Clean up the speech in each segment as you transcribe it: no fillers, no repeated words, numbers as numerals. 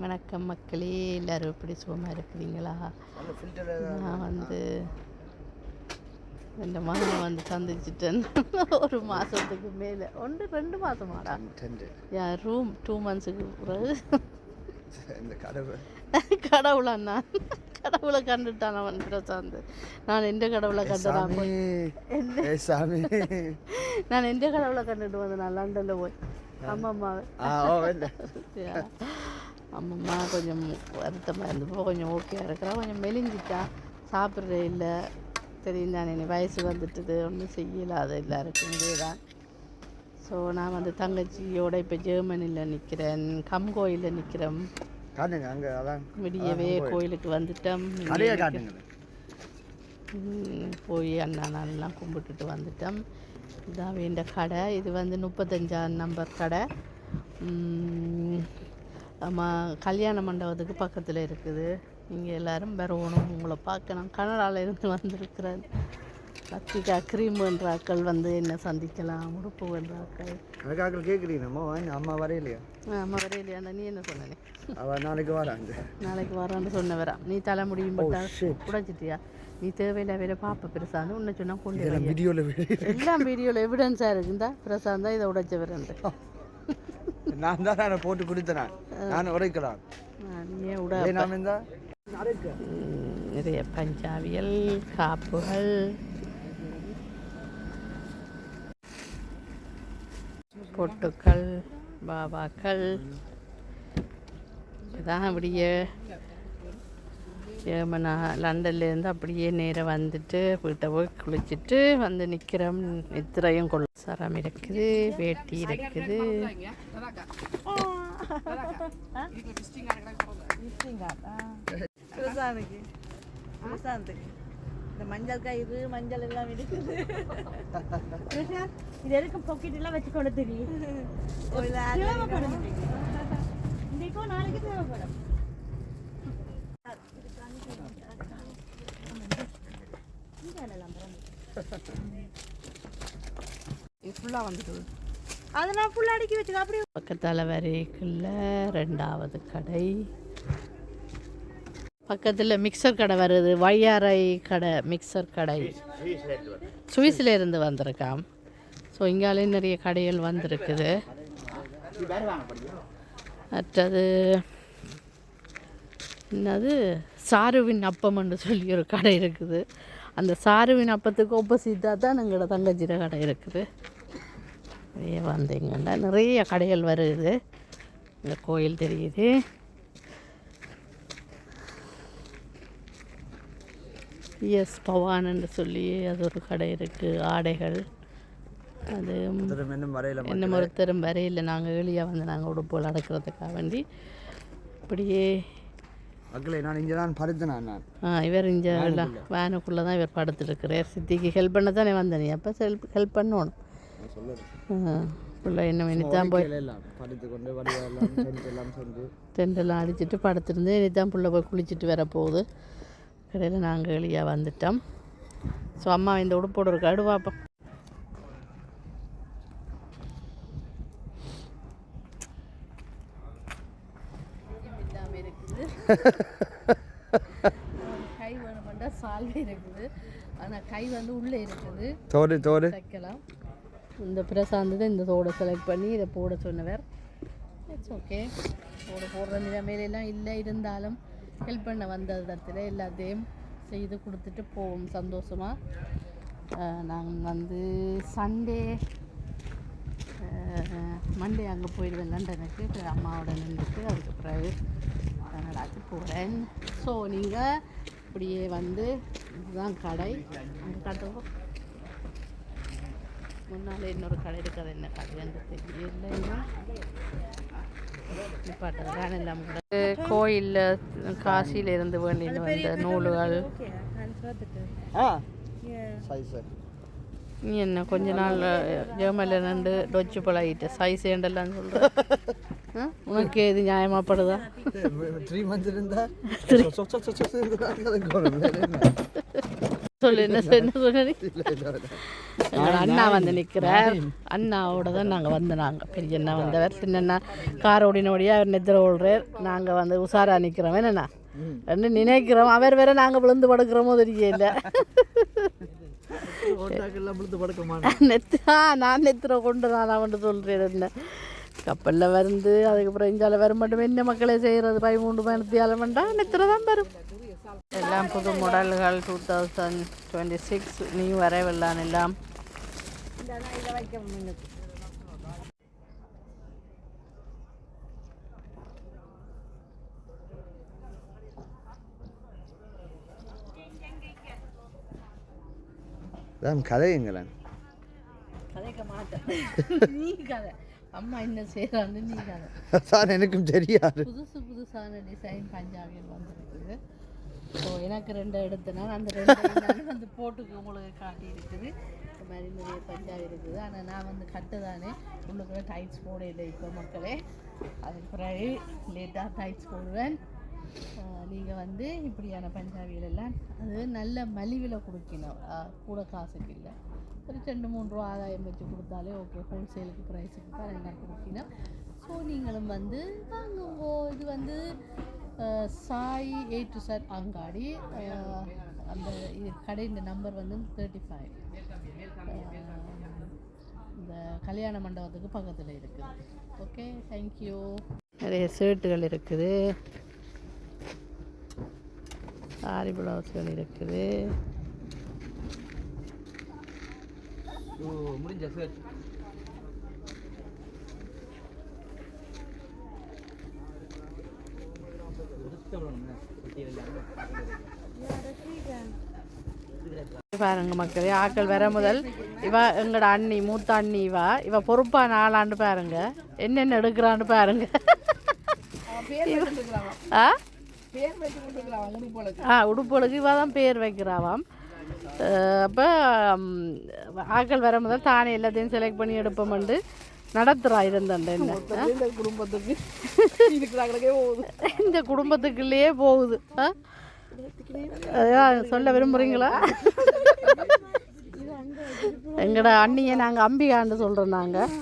வணக்கம் மக்களே, எல்லோரும் எப்படி சுகமாக இருக்கிறீங்களா? நான் வந்து இந்த மகனை வந்து சந்திச்சிட்டேன். ஒரு மாதத்துக்கு மேலே 2 மாதமாடா ரூம் 2 monthsக்கு பிறகு கடவுளா நான் கடவுளை கண்டுட்டான் அவன் பிரசாந்த். நான் எந்த கடவுளை கண்டேன் நான் எந்த கடவுளை கண்டுட்டு வந்தேன் நான் லண்டனில் போய் அம்மம்மா கொஞ்சம் வருத்தமாக இருந்தப்போ கொஞ்சம் ஓகே இருக்கிறா, கொஞ்சம் மெலிஞ்சிட்டா, சாப்பிட்றே இல்லை. தெரியும் தான் என்னை வயசு வந்துட்டுது, ஒன்றும் செய்யலாது எல்லாருக்கும் இதே தான். ஸோ நான் வந்து தங்கச்சியோட இப்போ ஜெர்மனியில் நிற்கிறேன், கோயிலில் நிற்கிறேன். விடியவே கோயிலுக்கு வந்துட்டோம். போய் அண்ணாலாம் கும்பிட்டுட்டு வந்துட்டோம். இதான் வேண்ட கடை. இது வந்து 35ஆம் நம்பர் கடை. கல்யாண மண்டபத்துக்கு பக்கத்தில் இருக்குது. நீங்கள் எல்லோரும் வரணும், உங்களை பார்க்கணும். கனடாவில் இருந்து வந்திருக்கிறேன். கத்திக்கா க்ரீம்ன்றாக்கள் வந்து என்ன சந்திக்கலாம், உடுப்பு வென்றாக்கள் கேட்குறீங்கம்மா. அம்மா வரையிலையா? அம்மா வரையிலையாண்டா நீ என்ன சொன்னே? நாளைக்கு வரான்னு சொன்ன வரா. நீ தலை முடியும் பட்டா உடைச்சிட்டியா? நீ தேவையில்லை வேற பாப்பா பிரசாந்த் உன்னை சொன்னால் கொண்டு எல்லாம் வீடியோவில் எவிடன்ஸாக இருக்குந்தா பிரசாந்த் தான் இதை உடைச்ச வரேன். நான் தான் போட்டு கொடுத்தேன், நான் உடைக்கலாம். நிறைய பஞ்சாபியல் காப்புகள், பொட்டுக்கள், பாபாக்கள். இதான் அப்படியே லண்டன்லேருந்து அப்படியே நேராக வந்துட்டு வீட்டை போய் குளிச்சுட்டு வந்து நிற்கிறோம். நித்திரையும் கொள்ள சரம் இருக்குது, வேட்டி இருக்குது. இந்த மஞ்சள் கயிறு மஞ்சள் எல்லாம் இருக்குது. இது எதுக்கும் பாக்கெட் எல்லாம் வச்சு கொண்டு தெரியும். நாளைக்கு தேவைப்படும். ஃபுல்லாக வந்துட்டு அதை நான் ஃபுல்லாக அடுக்கி வச்சுக்க. அப்படியே பக்கத்தால் வரைக்குள்ள 2வது கடை. பக்கத்தில் மிக்சர் கடை வருது, வையாரை கடை, மிக்சர் கடை. சுவிஸில் இருந்து வந்திருக்காம். ஸோ இங்காலே நிறைய கடைகள் வந்திருக்குது. மற்றது என்னது சாருவின் அப்பம்னு சொல்லி ஒரு கடை இருக்குது. அந்த சாருவின் அப்பத்துக்கு ஆப்போசிட்டாக தான் எங்களோட தங்கச்சிர கடை இருக்குது. நிறைய வந்தீங்கன்னா நிறைய கடைகள் வருது. இந்த கோயில் தெரியுது. எஸ் பவான்னு சொல்லி அது ஒரு கடை இருக்குது. ஆடைகள் அது இன்னும் ஒருத்தரும் வரையில். நாங்கள் எளியாக வந்து நாங்கள் உடுப்புகள் அடக்கிறதுக்காக வேண்டி இப்படியே நான் இங்கே தான் படுத்தேன். இவர் இங்கே வேனுக்குள்ளே தான் இவர் படுத்துருக்கிறார். சித்திக்கு ஹெல்ப் பண்ண தானே வந்தேன். அப்போ ஹெல்ப் பண்ணணும். பிள்ளை என்ன இனித்தான் போய் டெண்டெல்லாம் அடிச்சுட்டு படுத்துருந்து இனித்தான் பிள்ளை போய் குளிச்சுட்டு வர போகுது. கடையில் நாங்கள் எளியாக வந்துட்டோம். ஸோ அம்மா இந்த உடுப்போட ஒரு கடு பார்ப்போம். கை வேணுமெண்டா சால்வே இருக்குது, ஆனால் கை வந்து உள்ளே இருக்குது. தோடு தைக்கலாம். இந்த பிரசாந்த் தான் இந்த தோடை செலக்ட் பண்ணி இதை போட சொன்னவர். It's okay. போடுற நிலைமையிலாம் இல்லை, இருந்தாலும் ஹெல்ப் பண்ண வந்த இடத்துல எல்லாத்தையும் செய்து கொடுத்துட்டு போவோம் சந்தோஷமாக. நாங்கள் வந்து மண்டே அங்கே போயிடுவேன் லண்டனுக்கு. அம்மாவோட நின்றுட்டு அதுக்கு பிறகு கனடாக்கு போகிறேன். ஸோ நீங்கள் இப்படியே வந்து இதுதான் கடை. அங்கே காட்டுவோம். முன்னால் இன்னொரு கடை இருக்குது. என்ன கடைன்னு தெரியல. நிப்பாட்டதான் எல்லாம் கூட கோயிலில் காசியில் இருந்து வேண்டின்னு வந்த நூல்கள். நீ என்ன கொஞ்ச நாள் ஜெர்மனில் நின்று டொச்சு பழகிட்ட சைஸ் ஏண்டெல்லாம் சொல்கிற. உனக்கு எது நியாயமாகப்படுதா? 3 months இருந்தா சொல்லு என்ன சொன்னி எங்கள் அண்ணா வந்து நிற்கிறார். அண்ணாவோட தான் நாங்கள் பெரிய அண்ணா வந்தவர். சின்ன கார் ஓடினோடியாக அவர் நெத்திர ஓடுறார். நாங்கள் வந்து உஷாராக நிற்கிறோம். என்னண்ணா ரெண்டு நினைக்கிறோம். அவர் வேற நாங்கள் விழுந்து படுக்கிறோமோ தெரியல. நான் நெத்திர கொண்டு நான் வந்து சொல்கிறேன். என்ன கப்பலில் வந்து அதுக்கப்புறம் இஞ்சால வர மட்டும் என்ன மக்களே செய்கிறது 13 வேண்டாம் நெத்திர தான் வரும். எல்லாம் புது மாடல்கள் 2026 நீ வரவில்லான் எல்லாம். கதைங்களேன் கதைக்க மாட்டேன். நீ கதை அம்மா என்ன செய்யறான்னு நீ கதை. சார் எனக்கும் தெரியாது. புதுசான டிசைன் பஞ்சாபியில் வந்துருக்குது. ஸோ எனக்கு 2 எடுத்தேன்னா அந்த 2 வந்து போட்டுக்கு உங்களுக்கு காட்டி இருக்குது. இந்த மாதிரி நிறைய பஞ்சாபி இருக்குது. ஆனால் நான் வந்து கட்டுதானே உள்ளுக்குள்ள டைட்ஸ் போடலை இப்போ மக்களே. அதுக்கு பிறகு லேட்டாக டைட்ஸ் போடுவேன். நீங்கள் வந்து இப்படியான பஞ்சாபிகளெல்லாம் அது நல்ல மலிவில் கொடுக்கணும். கூட காசுக்கு இல்லை. ஒரு 2-3 ரூபா ஆதாயம் வச்சு கொடுத்தாலே ஓகே. ஹோல்சேலுக்கு ப்ரைஸுக்கு தான் எல்லாம் கொடுக்கணும். ஸோ நீங்களும் வந்து வாங்குங்கோ. இது வந்து சாய் A to Z அங்காடி. அந்த இது கடையின் நம்பர் வந்து 35. இந்த கல்யாண மண்டபத்துக்கு பக்கத்தில் இருக்குது. Okay thank you. நிறைய ஷர்ட்டுகள் இருக்குது. சாரி ப்ளவுஸ்கள் இருக்குது. முடிஞ்ச சார் பாருங்க மக்களே, ஆக்கள் வர முதல் இவ எங்களோட அண்ணி மூத்த அண்ணி இவ பொறுப்பான ஆளாண்டு பாருங்க. என்னென்ன எடுக்கிறான்னு பாருங்க. உடுப்புகளுக்கு இவ தான் பேர் வைக்கிறாவாம். அப்போ ஆக்கள் வர முதல் தானே எல்லாத்தையும் செலக்ட் பண்ணி எடுப்போம்ண்டு நடத்துகிறா. இருந்தண்ட என்ன குடும்பத்துக்கு இந்த குடும்பத்துக்குள்ளேயே போகுது. சொல்ல விரும்புகிறீங்களா? எங்களோட அண்ணியை நாங்கள் அம்பிகான்னு சொல்கிறோம். நாங்கள்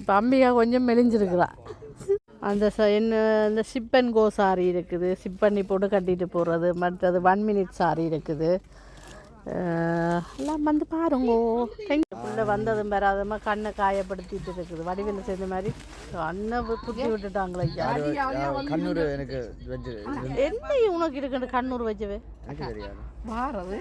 இப்போ அம்பிகா கொஞ்சம் மெலிஞ்சிருக்கிறா. அந்த இந்த சிப் அண்ட் கோ சாரி இருக்குது. சிப் பண்ணி போட்டு கட்டிட்டு போடுறது. மற்றது 1 மினிட் சாரி இருக்குது. எல்லாம் வந்து பாருங்கோ. உள்ள வந்ததும் வராதமாக கண்ணை காயப்படுத்திட்டு இருக்குது. வடிவில் சேர்ந்த மாதிரி அண்ணன் குத்தி விட்டுட்டாங்களே. கண்ணூர் எனக்கு என்ன உனக்கு இருக்குன்னு கண்ணூர் வச்சவே மாறது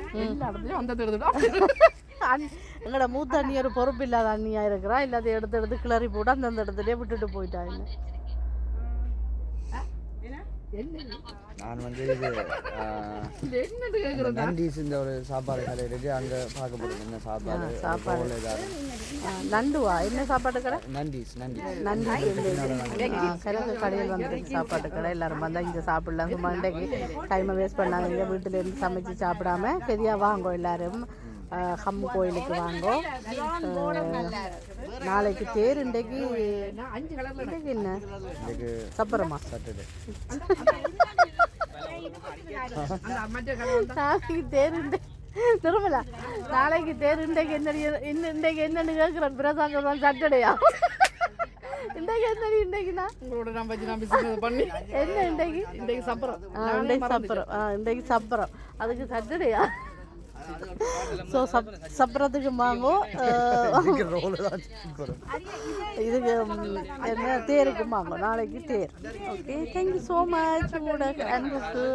எங்களோட மூத்த அண்ணி ஒரு பொறுப்பு இல்லாத அண்ணியாக இருக்கிறா. இல்லாத எடுத்து கிளறி போட்டு அந்தந்த இடத்துலேயே விட்டுட்டு போயிட்டாங்க. நான் வந்து இது நண்டீஸ் இந்த ஒரு சாப்பாடு கடை இருக்கு. அங்கே பார்க்க போகிறேன் என்ன சாப்பாடு நண்டுவா என்ன சாப்பாடு கடை? நண்டீஸ் கிழக்கு கடையில் வந்து சாப்பாட்டு கடை. எல்லாரும் வந்தால் இங்கே சாப்பிடலாம். சும்மா இன்றைக்கு டைமை வேஸ்ட் பண்ணாங்க. இங்கே வீட்டிலேருந்து சமைச்சு சாப்பிடாம பெரியா வாங்கோ. எல்லாரும் ஹம் கோயிலுக்கு வாங்கோ. நாளைக்கு தேர். இன்றைக்கு என்ன சப்பரமா சாட்டர்டே நாளைக்கு தேர். திரும்பல நாளைக்கு தேர். இன்றைக்கு என்னன்னு கேட்குறேன். பிரசாங்கம் சாட்டர்டேயா? இன்றைக்கு என்னடி? இன்றைக்குண்ணா உங்களோட என்ன இன்றைக்கு சப்பரம். இன்றைக்கு சப்பரம். அதுக்கு சாட்டர்டேயா? ஸோ சப்பரத்துக்கு வாங்கோ. இதுக்கு என்ன தேருக்கு வாங்கோ. நாளைக்கு தேர். Okay thank you so much. உங்களோட அன்புக்கு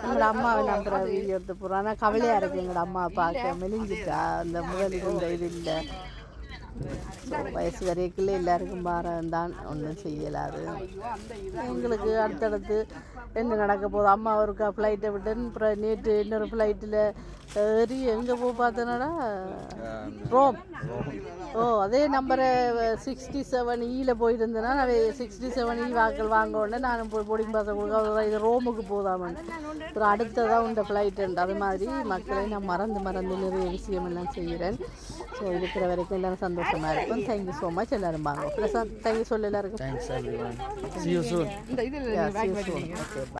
எங்களோட அம்மாவை நம்புகிற வீடியோ எடுத்து போகிறோம். ஆனால் கவலையாக இருக்குது. எங்களோட அம்மா பார்க்க மெலிஞ்சிட்டா. அந்த முதல் இந்த இது இல்லை. வயசு வரைக்குள்ளே எல்லாருக்கும் பாரம் தான். ஒன்றும் செய்யலாது. எங்களுக்கு அடுத்தடுத்து என்ன நடக்க போகுது. அம்மா ஒருக்கா ஃப்ளைட்டை விட்டுன்னு அப்புறம் நேற்று இன்னொரு ஃப்ளைட்டில் ஏறி எங்கே போய் பார்த்தோன்னா ரோம். அதே நம்பரை 67E போயிருந்தேன்னா நான் 67E வாக்கள் வாங்க உடனே நான் போர்டிங் பாஸை கொடுக்க இது ரோமுக்கு போதாமன்னு அப்புறம் அடுத்ததான் உண்ட ஃப்ளைட்டுண்டு. அது மாதிரி மக்களை நான் மறந்து நிறைய விஷயமெல்லாம் செய்கிறேன். ஸோ இருக்கிற வரைக்கும் எல்லோரும் சந்தோஷமாக இருக்கும். Thank you so much. எல்லோரும் வாங்க. ப்ளஸ் தேங்க்யூ சொல்ல எல்லாருக்கும். Thanks. See you soon. Yeah, see you soon. Okay, bye.